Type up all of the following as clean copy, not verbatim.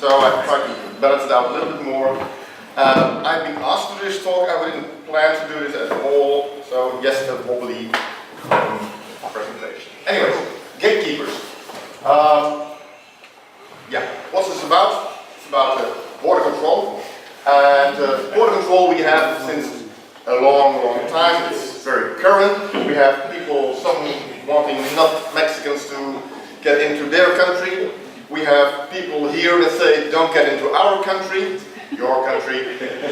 so I tried to balance it out a little bit more. I've been asked to do this talk. I didn't plan to do this at all, so yes, a wobbly presentation. Anyways, gatekeepers. Yeah, what's this about? It's about border control. And border control we have since a long, long time. It's very current. We have people, some wanting not Mexicans to get into their country. We have people here that say, don't get into our country, your country,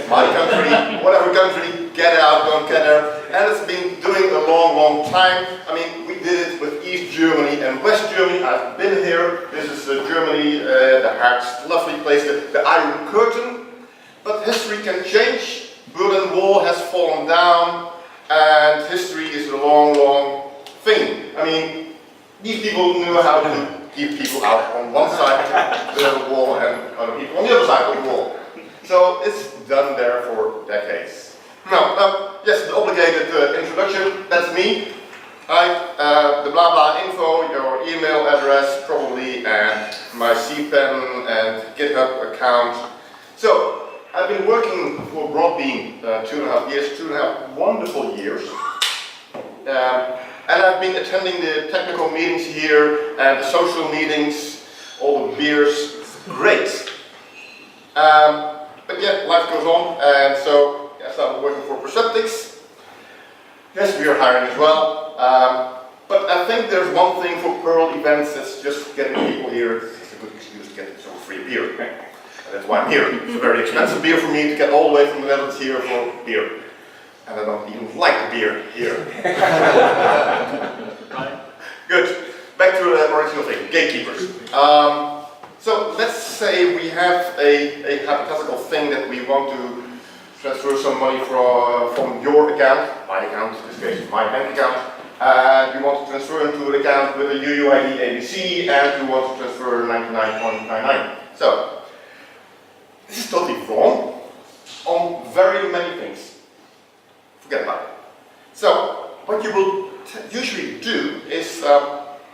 my country, whatever country, get out, don't get there. And it's been doing a long, long time. I mean, we did it with East Germany and West Germany. I've been here. This is Germany, the Haag's lovely place, the Iron Curtain. But history can change. Berlin Wall has fallen down, and history is a long, long thing. I mean, these people knew how to keep people out on one side of the wall and other people on the other side of the wall. So it's done there for decades. Now, yes, the obligated introduction, that's me. The blah blah info, your email address probably, and my CPAN and GitHub account. So, I've been working for Broadbean 2.5 years, 2.5 wonderful years. And I've been attending the technical meetings here and the social meetings, all the beers. It's great. But yeah, life goes on, and so I started working for Perceptics. Yes, we are hiring as well. But I think there's one thing for Perl events, it's just getting people here. It's a good excuse to get some free beer. And that's why I'm here. It's a very expensive beer for me to get all the way from the Netherlands here for beer. And I don't even like the beer here. Good. Back to the original thing, gatekeepers. So let's say we have a hypothetical thing that we want to transfer some money from your account, my account, in this case my bank account, and you want to transfer into an account with a UUID ABC, and you want to transfer 99.99. So, this is totally wrong on very many things. Forget about it. So, what you will usually do is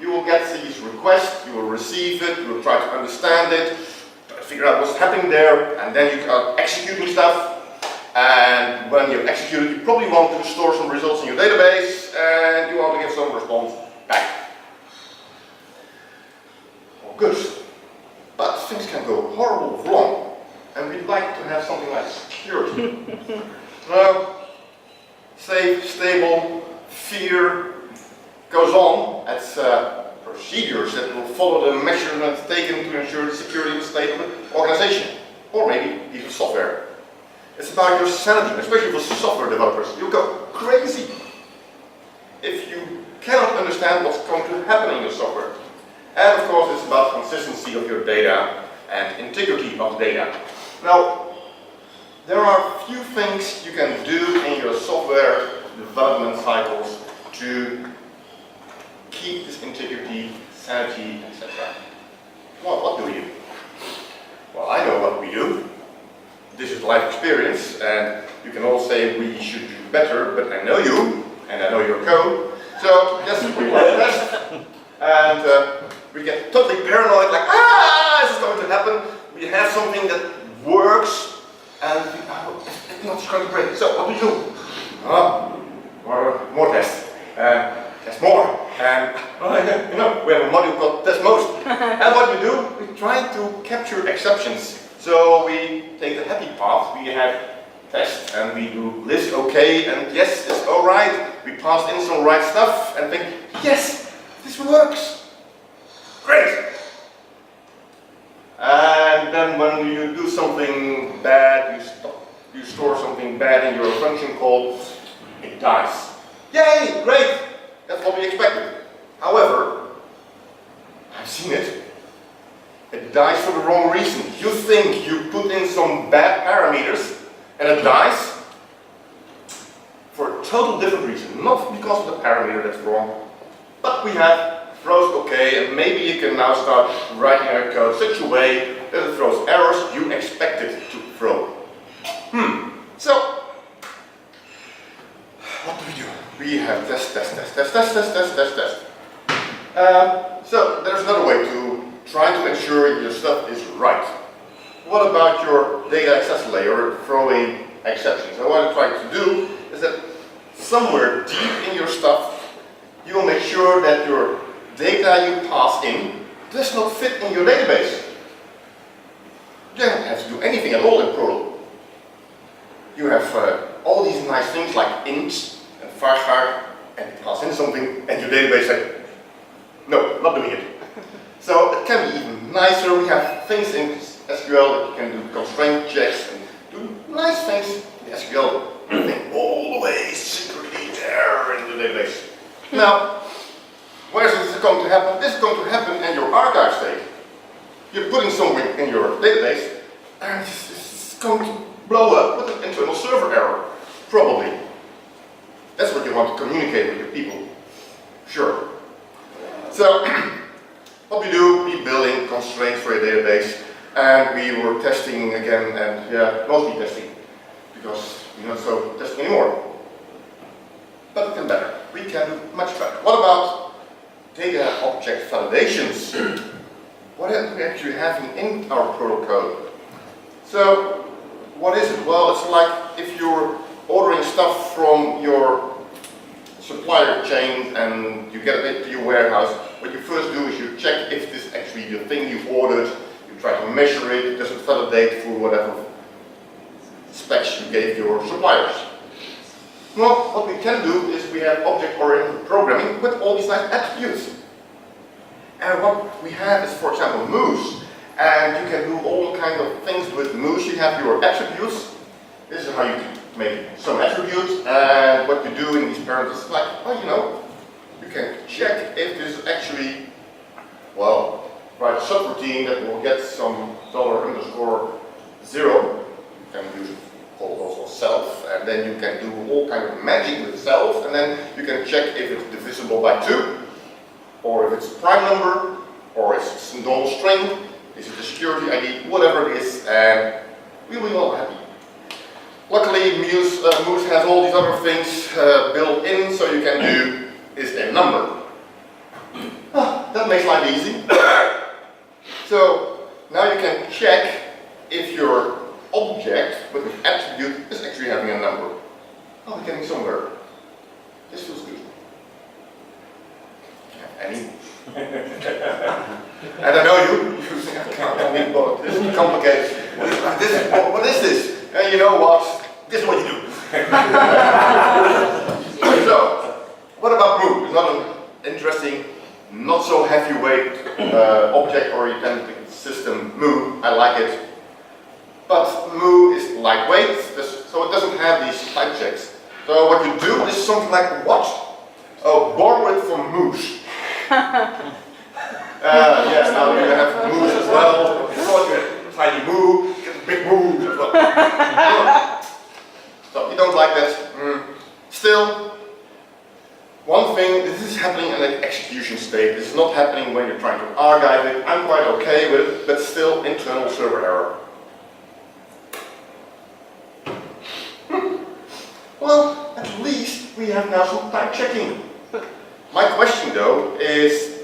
you will get these requests, you will receive it, you will try to understand it, figure out what's happening there, and then you start executing stuff. And when you execute it, you probably want to store some results in your database, and you want to give some response back. Well, good. But things can go horribly wrong, and we'd like to have something like security. Safe, stable, fear goes on. That's procedures that will follow the measurements taken to ensure the security and state of the organization, or maybe even software. It's about your sanity, especially for software developers. You go crazy if you cannot understand what's going to happen in your software. And of course, it's about consistency of your data and integrity of data. Now, there are a few things you can do in your software development cycles to keep this integrity, sanity, etc. Well, what do we do? Well, I know what we do. This is life experience, and you can all say we should do better, but I know you, and I know your code. So, yes, we want that. And we get totally paranoid, like, this is going to happen. We have something that works, and it's not going to break. So, what do you do? More tests. Test more. And, we have a module called test most. And what we do, we try to capture exceptions. So we take the happy path, we have test, and we do list okay, and yes, it's alright. We passed in some right stuff, and think, yes, this works. Great! And then when you do something bad, you store something bad in your function call, it dies. Yay, great! That's what we expected. However, I've seen it. It dies for the wrong reason. You think you put in some bad parameters and it dies for a total different reason. Not because of the parameter that's wrong, but we have throws okay, and maybe you can now start writing our code such a way that it throws errors you expect it to throw. So, what do we do? We have test. So, there's another way to try to ensure your stuff is right. what about your data access layer throwing exceptions? So what I'm trying to do is that somewhere deep in your stuff, you will make sure that your data you pass in does not fit in your database. You don't have to do anything at all in Perl. You have all these nice things like int and varchar, and you pass in something, and your database says, no, not doing it. So it can be even nicer. We have things in SQL that you can do constraint checks and do nice things in SQL. Everything all the way secretly there in the database. Now, where is this going to happen? This is going to happen in your archive state. You're putting something in your database, and it's going to blow up with an internal server error, probably. That's what you want to communicate with your people. Sure. So, what we do, we building constraints for your database, and we were testing again, and yeah, mostly testing, because we're not so testing anymore. But we can better. We can do much better. What about data object validations? What are we actually having in our Perl code? So, what is it? Well, it's like if you're ordering stuff from your supplier chain and you get it to your warehouse, what you first do is you check if this is actually the thing you ordered, you try to measure it, does it validate for whatever specs you gave your suppliers. Well, what we can do is we have object-oriented programming with all these nice attributes. And what we have is, for example, moves. And you can do all kinds of things with moves. You have your attributes. This is how you make some attributes. And what you do in these parameters is like, well, you know, you can check if this is actually, well, write a subroutine that will get some $_0. You can use it called also self, and then you can do all kind of magic with self, and then you can check if it's divisible by 2, or if it's a prime number, or if it's a normal string, is it a security ID, whatever it is, and we'll be all happy. Luckily, Moose has all these other things built in, so you can do is a number. That makes life easy. So now you can check if your object with an attribute is actually having a number. Oh, we're getting somewhere. This feels good. Any? And I know you think I can't be bothered. This is complicated. What is this? And you know what? This is what you do. So, what about move? It's not an interesting, not so heavyweight object-oriented system. Move, I like it. But Moo is lightweight, so it doesn't have these type checks. So what you do is something like what? Oh, borrow it from Moose. Yes, now you have Moose as well. So you get tiny Moo, you get big Moo as well. So you don't like that. Still, one thing, this is happening in an execution state. This is not happening when you're trying to archive it. I'm quite okay with it, but still internal server error. Well, at least we have now some type checking. My question though is,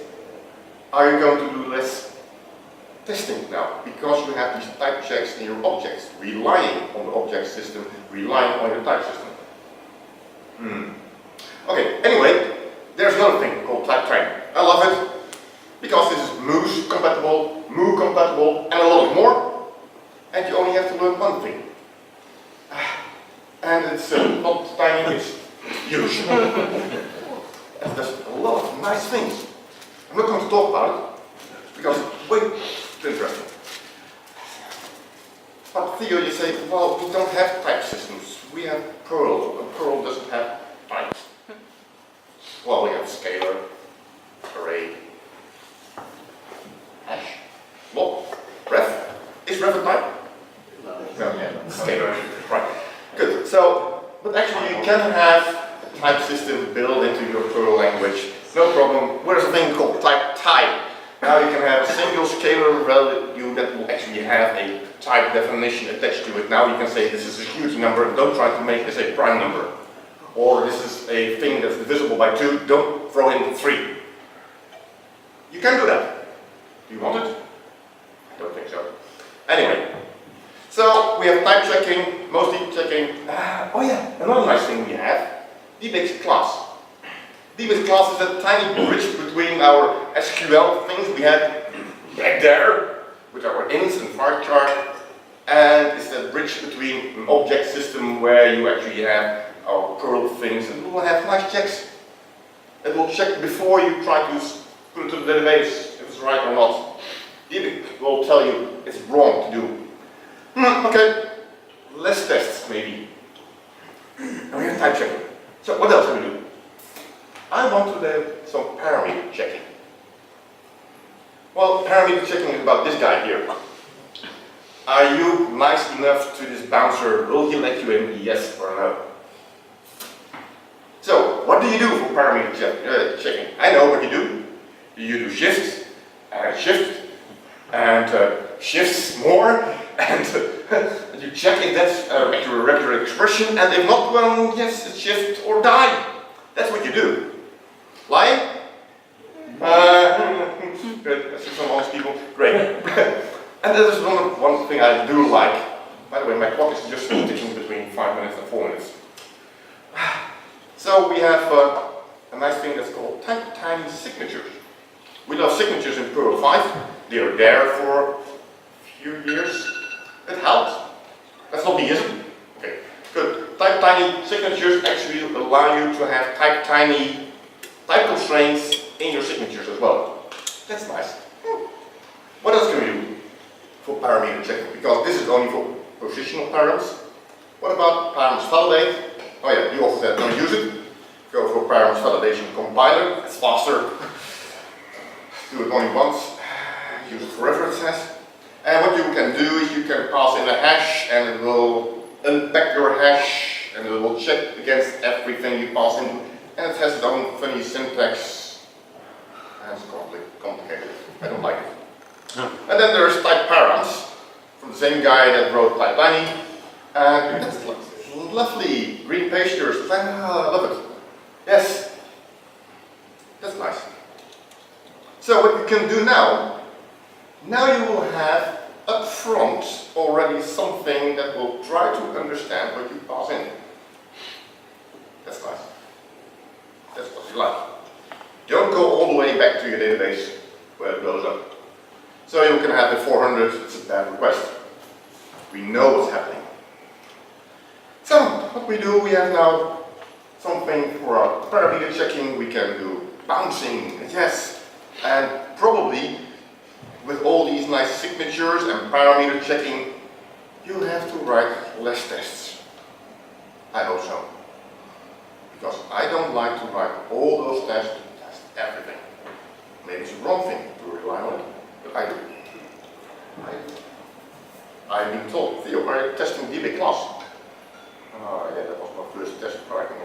are you going to do less testing now? Because you have these type checks in your objects, relying on the object system, relying on your type system. Okay, anyway, there's another thing called type training. I love it, because this is Moose compatible, Moo compatible, and a lot more. And you only have to learn one thing. And it's not tiny, it's huge. And there's a lot of nice things. I'm not going to talk about it, because it's way too interesting. But Theo, you say, well, we don't have type systems. We have Perl, and Perl doesn't have types. Well, we have scalar, array, hash, block, ref. Is ref a type? No, yeah, scalar, right. Good. So, but actually you can have a type system built into your Perl language. No problem. There's a thing called type. Now you can have a single scalar value that will actually have a type definition attached to it. Now you can say this is a huge number, don't try to make this a prime number. Or this is a thing that's divisible by 2, don't throw in 3. You can do that. Do you want it? I don't think so. Anyway, we have type checking, mostly checking. Oh yeah, another nice thing we have, dbix class. Dbix class is a tiny bridge between our SQL things we had back there, with our ints and varchar, and it's that bridge between an object system where you actually have our Perl things, and we will have nice checks. It will check before you try to put it to the database if it's right or not. dbix will tell you it's wrong to do. Okay, less tests maybe. And we have type checking. So what else can we do? I want to have some parameter checking. Well, parameter checking is about this guy here. Are you nice enough to this bouncer? Will he let you in, yes or no? So, what do you do for parameter checking? I know what you do. You do shifts, and shifts more, and you check if that's a regular expression, and if not, well, yes, it's shift or die. That's what you do. Lying? Good, I see some honest people. Great. And that is one thing I do like. By the way, my clock is just ticking between 5 minutes and 4 minutes. So we have a nice thing that's called tiny signatures. We love signatures in Perl 5. They are there for a few years. It helps. That's not me, is it? Okay, good. Type tiny signatures actually allow you to have tiny type constraints in your signatures as well. That's nice. What else can we do for parameter checking? Because this is only for positional params. What about params validate? Oh yeah, you also said don't use it. Go for params validation compiler. It's faster. Do it only once. Use it forever, it says. And what you can do is you can pass in a hash and it will unpack your hash and it will check against everything you pass in. And it has its own funny syntax. And it's complicated. I don't like it. And then there's type params from the same guy that wrote type tiny. And that's lovely. Green pastures. I love it. Yes. That's nice. So what you can do now you will have up front already something that will try to understand what you pass in. That's nice. That's what you like. Don't go all the way back to your database where it goes up. So you can have the 400, it's a bad request. We know what's happening. So what we do, we have now something for our parameter checking. We can do bouncing, yes, and probably with all these nice signatures and parameter checking, you'll have to write less tests. I hope so. Because I don't like to write all those tests to test everything. Maybe it's the wrong thing to rely on it, but I do. I've been told, Theo, are you testing dbix class? Oh yeah, that was my first test writing.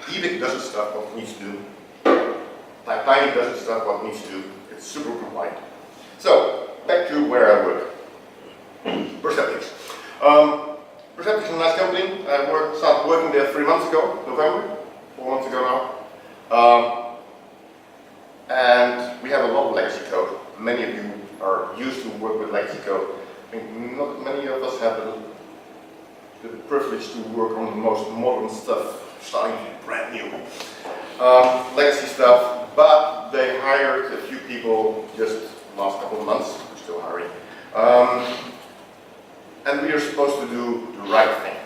dbix does its stuff what it needs to do. Type tiny does its stuff what it needs to do. It's super compliant. So, back to where I work. Perceptics. Perceptics is a nice company. I started working there 3 months ago, November, 4 months ago now. And we have a lot of legacy code. Many of you are used to work with legacy code. I think not many of us have the privilege to work on the most modern stuff, starting brand new. Legacy stuff, but they hired a few people just last couple of months. We're still hiring. And we are supposed to do the right thing.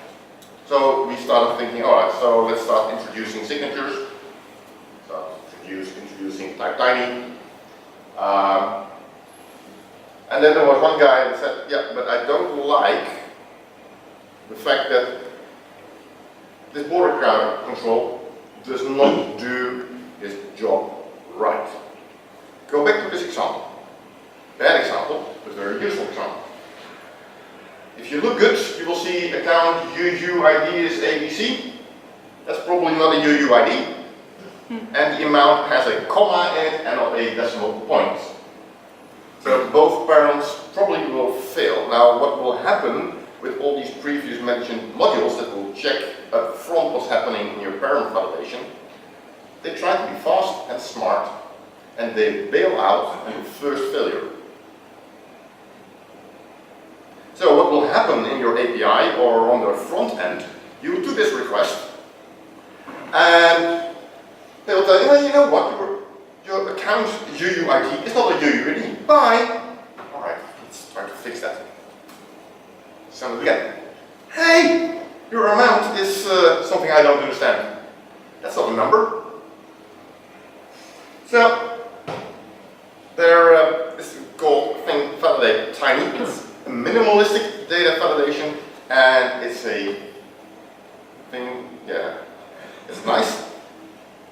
So we started thinking, alright, so let's start introducing signatures. So introducing type tiny. And then there was one guy that said, yeah, but I don't like the fact that this border control does not do its job right. Go back to this example. Bad example, but very useful example. If you look good, you will see account UUID is ABC. That's probably not a UUID. And the amount has a comma in it and not a decimal point. So both parents probably will fail. Now what will happen with all these previous mentioned modules that will check up front what's happening in your parent validation, they try to be fast and smart and they bail out on the first failure. happen in your API or on the front end, you do this request, and they will tell you, well, you know what, your account UUID is not a UUID. Bye. All right, let's try to fix that. Send it again. Hey, your amount is something I don't understand. That's not a number. So, there is called thing validate tiny. It's a minimalistic data validation, and it's a thing, yeah, it's nice,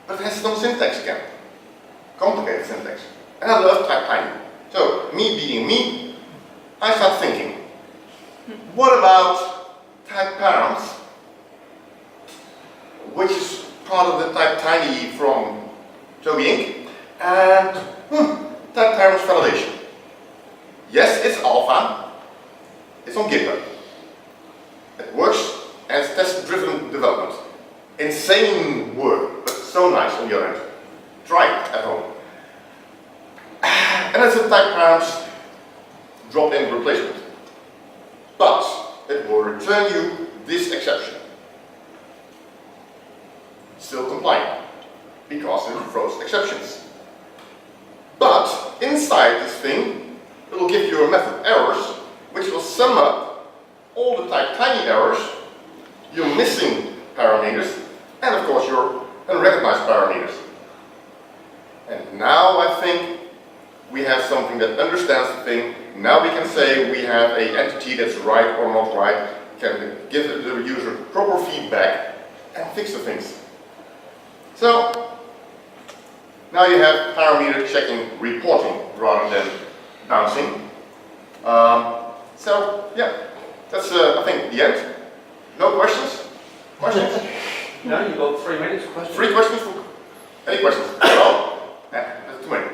but it has some syntax again. Complicated syntax. And I love type tiny. So, me being me, I start thinking, what about type params, which is part of the type tiny from Toby Inc. And type params validation. Yes, it's alpha. It's on GitHub. It works, and it's test-driven development. Insane work, but so nice on your end. Try it at home. And it's a type params drop-in replacement. But it will return you this exception. Still compliant, because it throws exceptions. But inside this thing, it will give you a method errors, which will sum up all the type tiny errors, your missing parameters, and of course your unrecognized parameters. And now I think we have something that understands the thing. Now we can say we have an entity that's right or not right, can give the user proper feedback and fix the things. So now you have parameter checking reporting rather than bouncing. So yeah, that's I think the end. No questions? Questions? No, you've got 3 minutes. Questions? 3 questions? Any questions? Oh, yeah, that's too many.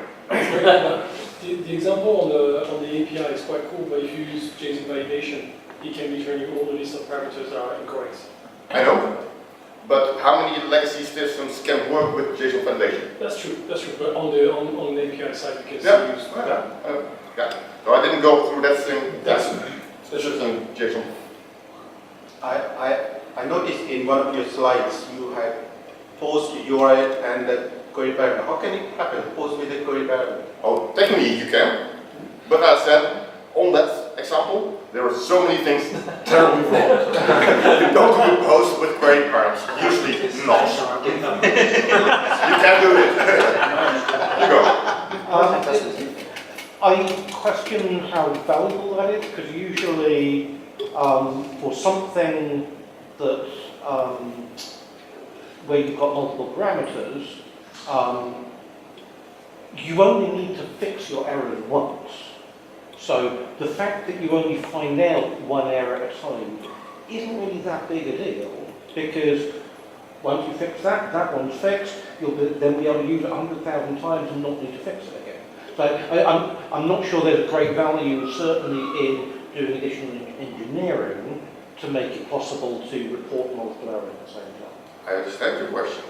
The example on the API is quite cool, but if you use JSON validation, it can return you all the list of parameters that are incorrect. I know, but how many legacy systems can work with JSON validation? That's true, but on the API side, you can Yeah. still use Yeah. So I didn't go through that thing. That's It's just in JSON. I noticed in one of your slides you had post URL and the query parameter. How can it happen, post with the query parameter? Oh, technically you can, but as I said, on that example, there are so many things terribly wrong. You don't do a post with query params, usually not. You can do it. You go. I question how valuable that is, because usually for something that where you've got multiple parameters, you only need to fix your errors once. So the fact that you only find out one error at a time isn't really that big a deal, because once you fix that, that one's fixed, you'll then be able to use it 100,000 times and not need to fix it again. So I'm not sure there's great value, certainly in doing additional engineering to make it possible to report multiple errors at the same time. I understand your question.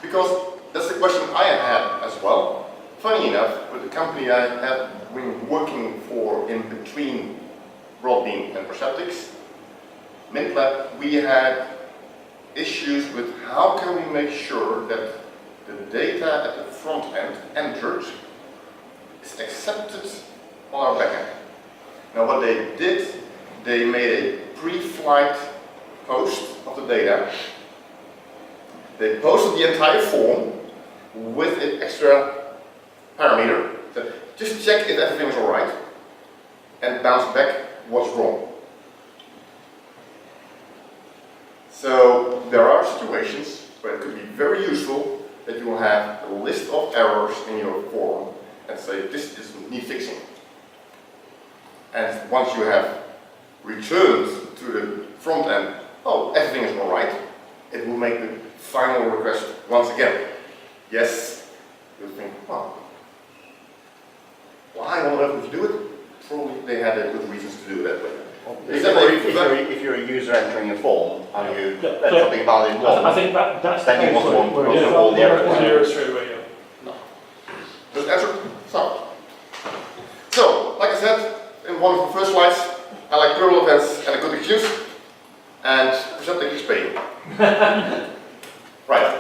Because that's the question I had as well. Funny enough, with the company I have been working for in between Broadbean and Perceptics, MintLab, we had issues with how can we make sure that the data at the front end entered is accepted on our backend. Now what they did, they made a pre-flight post of the data. They posted the entire form with an extra parameter. So just check if everything is alright and bounce back what's wrong. So there are situations where it could be very useful that you will have a list of errors in your form and say this needs fixing. And once you have returned to the front end, oh, everything is alright, it will make the final request once again. Yes, you think, well, why on earth would you do it? Probably they had good reasons to do it that way. If you're a user entering a form and you enter something valid wrong, I think that's then you want to all the errors. straight away, yeah. Just answer? So like I said, in one of the first slides, I like Perl events and a good excuse, and present the XP. Right.